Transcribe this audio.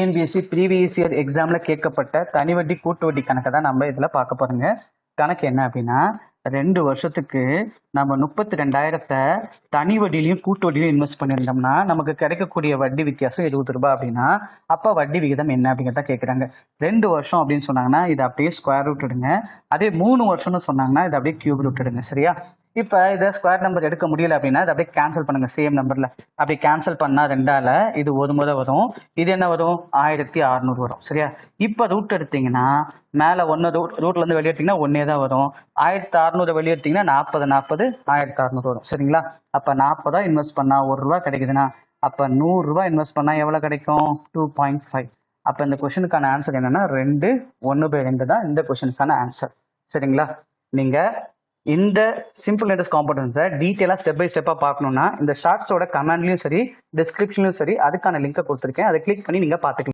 TNPSC previous year எக்ஸாம்ல கேட்கப்பட்ட தனி வட்டி கூட்டு வட்டி கணக்கை தான் நம்ம இதில் பார்க்க போறோங்க. கணக்கு என்ன அப்படின்னா 2 வருஷத்துக்கு நம்ம 32,000 தனி வட்டிலையும் கூட்டு வட்டிலையும் இன்வெஸ்ட் பண்ணியிருந்தோம்னா நமக்கு கிடைக்கக்கூடிய வட்டி வித்தியாசம் 20 ரூபாய் அப்படின்னா அப்போ வட்டி விகிதம் என்ன அப்படிங்கிறத கேட்குறாங்க. 2 வருஷம் அப்படின்னு சொன்னாங்கன்னா இதை அப்படியே ஸ்கொயர் ரூட் எடுங்க. அதே 3 வருஷம்னு சொன்னாங்கன்னா இதை அப்படியே கியூப் ரூட் எடுங்க. சரியா? இப்போ இதை ஸ்கொயர் நம்பர் எடுக்க முடியல அப்படின்னா இதை அப்படியே கேன்சல் பண்ணுங்க. சேம் நம்பர்ல அப்படி கேன்சல் பண்ணா 2ஆல இது ஒரு முறை வரும். இது என்ன வரும்? 1600 வரும். சரியா? இப்போ ரூட் எடுத்தீங்கன்னா மேல 1 ரூட்ல இருந்து வெளியேற்றீங்கன்னா 1 தான் வரும். 1600 வெளியேற்றீங்கன்னா 40 1600 வரும். சரிங்களா? அப்ப 40 இன்வெஸ்ட் பண்ணா 1 ரூபாய் கிடைக்குதுன்னா அப்ப 100 ரூபாய் இன்வெஸ்ட் பண்ணா எவ்வளவு கிடைக்கும்? 2.5. அப்ப இந்த கொஸ்டினுக்கான ஆன்சர் என்னன்னா 2 1/2 தான் இந்த கொஸ்டினுக்கான ஆன்சர். சரிங்களா? நீங்க இந்த சிம்பிள் இன்ட்ரெஸ்ட் காம்பவுண்டன்ஸை டீட்டெயிலாக ஸ்டெப் பை ஸ்டெப்பாக பார்க்கணும்னா இந்த ஷார்ட்ஸோட கமெண்ட்லையும் சரி டிஸ்கிரிப்ஷன்லையும் சரி அதுக்கான லிங்கை கொடுத்துருக்கேன். அதை கிளிக் பண்ணி நீங்கள் பார்த்துக்கலாம்.